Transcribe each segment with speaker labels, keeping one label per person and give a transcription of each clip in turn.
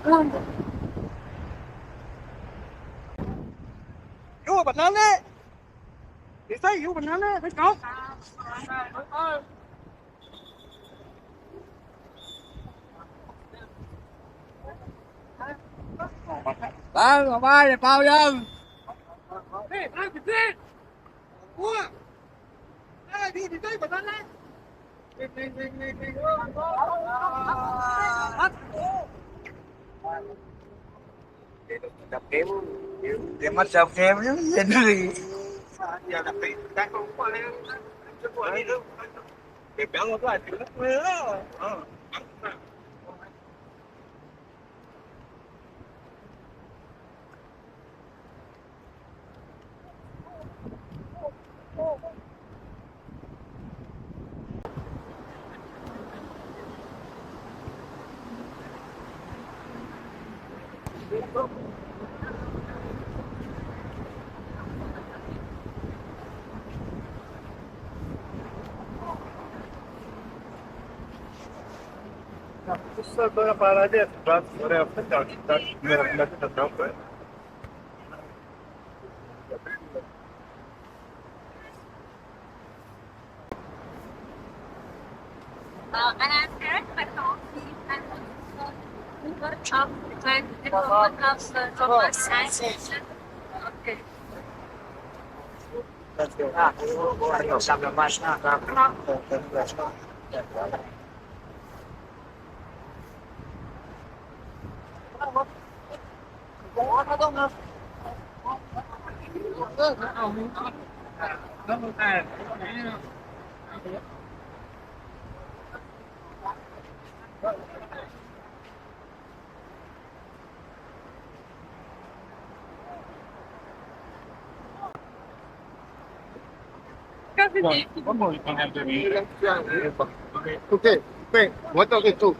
Speaker 1: vô bật nắng đấy đi xây vô bật nắng đấy thấy không ba ba để bao dân đi ai bị đi mua ai đi xây bật nắng đấy đập kiếm để mắt dọc thêm chứ gì giờ đập tiền đang không qua đây chứ qua đi đâu cái béo nó lại thứ nữa Questa cosa para adesso, vorrei aspettare che troppo.
Speaker 2: And I'm here at Patong Beach and workshop and workouts from my side. Okay.
Speaker 1: Let's go. Siamo mais na One more you can have the okay, wait, what are they do?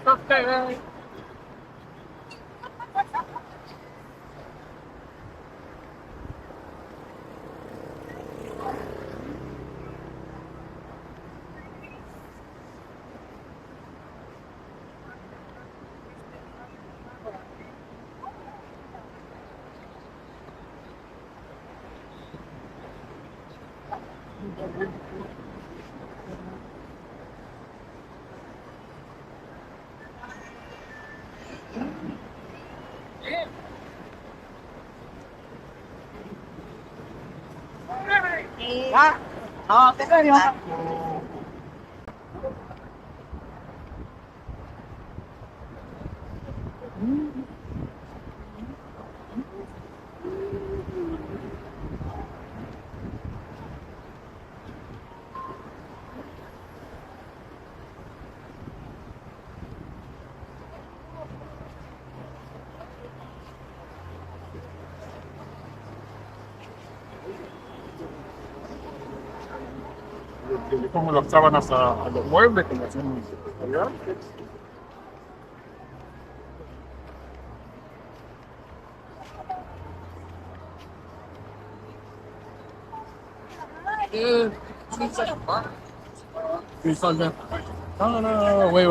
Speaker 1: Okay. Cái này không? Le pongo las sábanas a los muebles como hacemos allá. No, wait.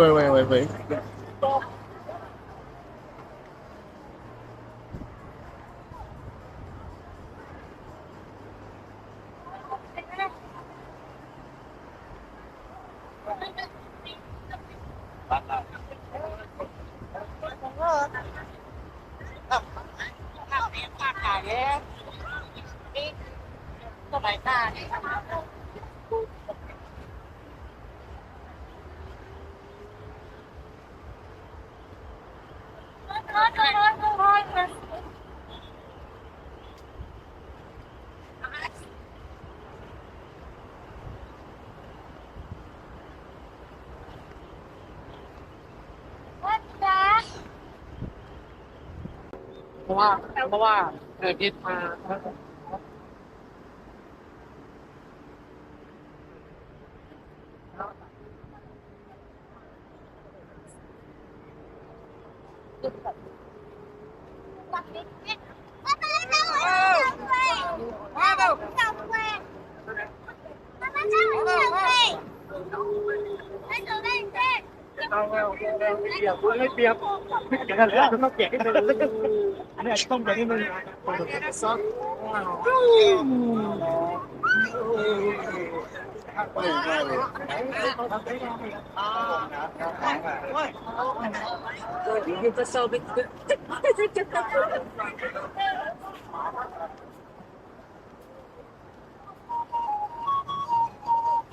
Speaker 1: เพราะว่าพิษมา เปรียบเดี๋ยวกันเลยต้องเปลี่ยนนิดนึงอันนี้อาจจะต้องเปลี่ยนนิดนึง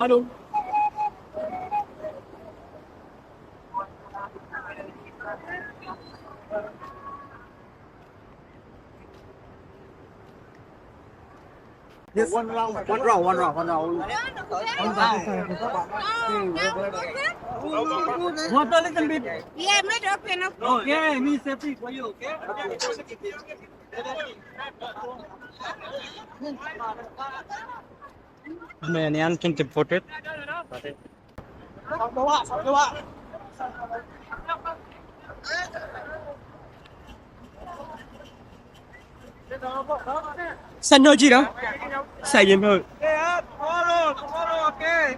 Speaker 1: ฮัลโหล
Speaker 3: Yes. One row. What a little bit.
Speaker 4: Yeah, not open up.
Speaker 3: Okay, me safety for you. Okay. Man, yan can deport it. Xanh thôi chị đó. Xài gì thôi.
Speaker 1: tomorrow, okay.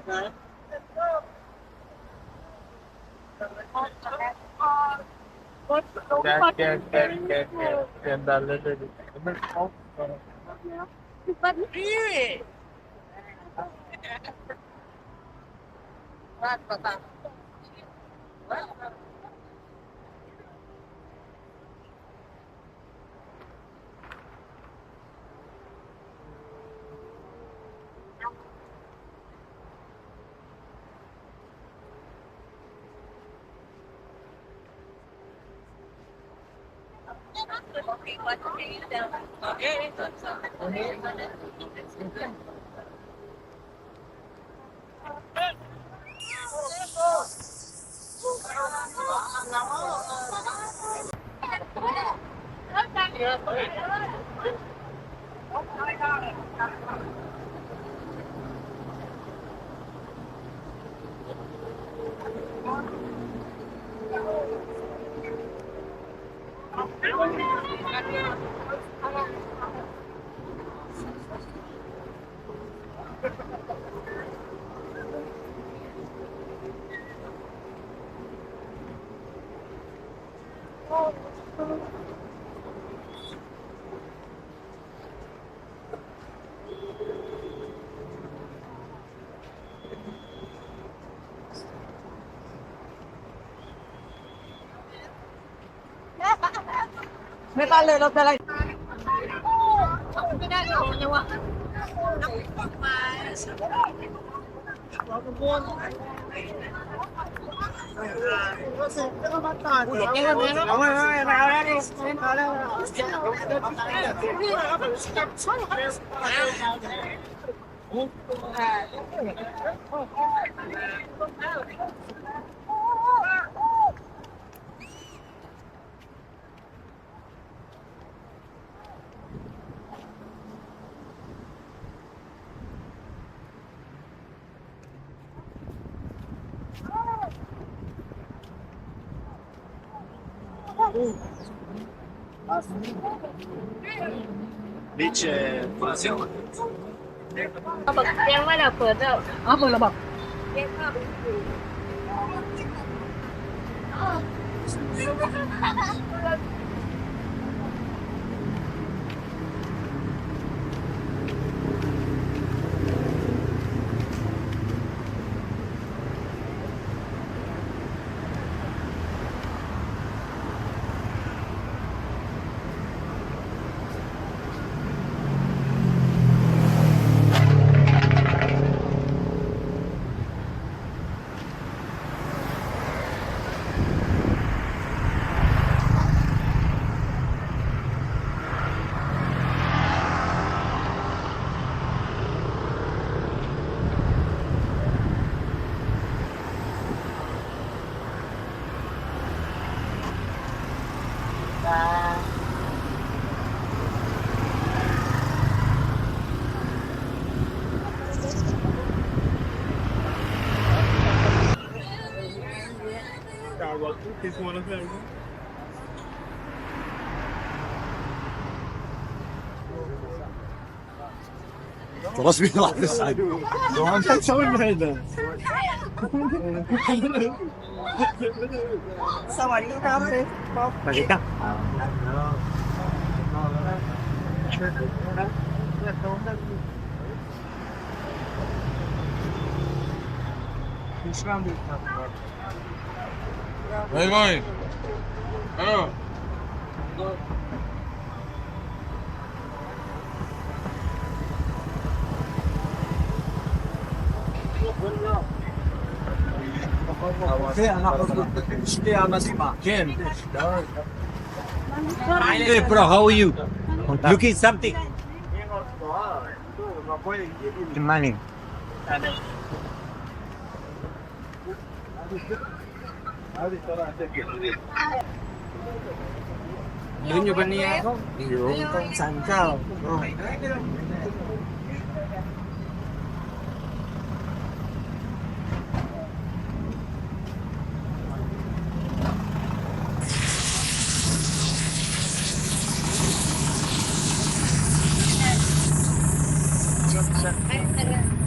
Speaker 3: Mấy ta lên đâu đây.
Speaker 2: ไม่ได้ลงเลยวะ
Speaker 1: Beach Phuket.
Speaker 2: เขาบอกแจ้งว่าเราเปิดแล้ว
Speaker 3: อ๋อเปิดแล้วบอก
Speaker 2: แจ้งว่า
Speaker 1: Must be like this side. Johansson showing me that.
Speaker 3: สวัสดีครับ
Speaker 1: สวัสดีครับ
Speaker 4: Where going? Hello.
Speaker 1: Hey bro, how are you? Looking something? Good morning.
Speaker 3: ยืนอยู่บนนี้ครับอยู่ตรงศาลเจ้า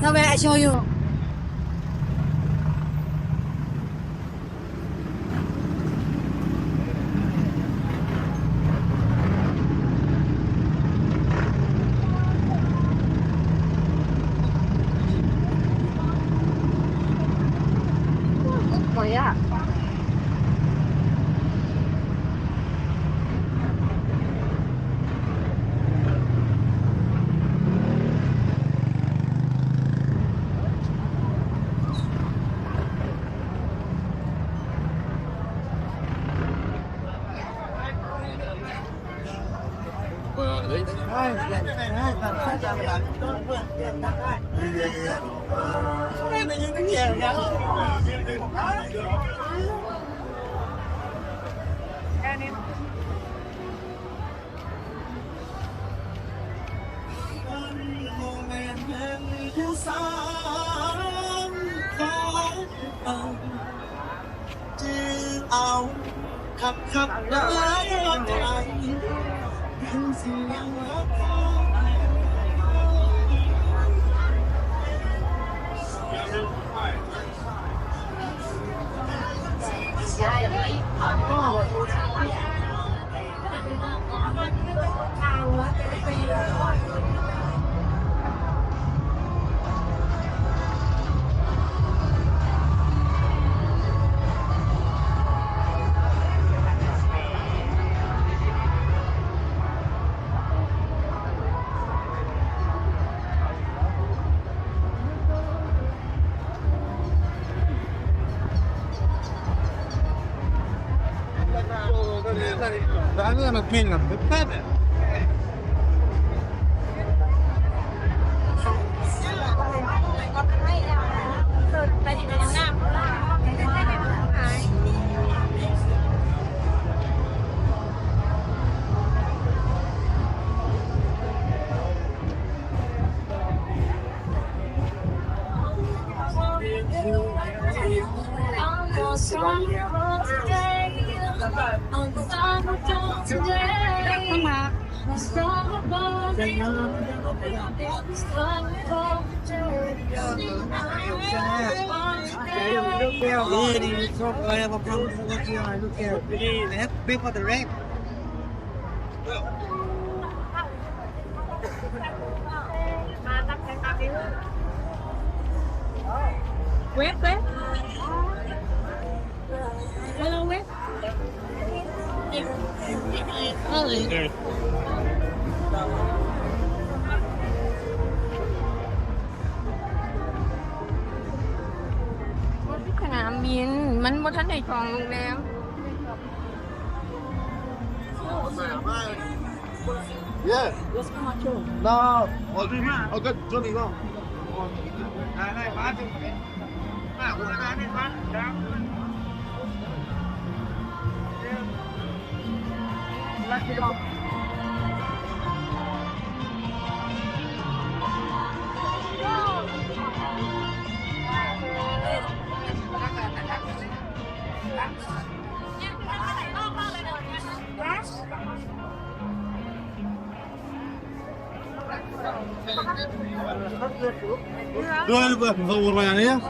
Speaker 2: Now where I show you. Oh yeah.
Speaker 1: أنا متمنى بالطبع.
Speaker 3: Big for the rain.
Speaker 2: Web. Hello, web.
Speaker 5: สนามบินมันบ่ทันได้จองโรงแรม
Speaker 1: Yeah. No. I'll get Johnny wrong.
Speaker 3: ได้มาถึงมาหัวหน้านี่มาครับลักกี้บ็อก
Speaker 2: เ
Speaker 4: دول بصور يعني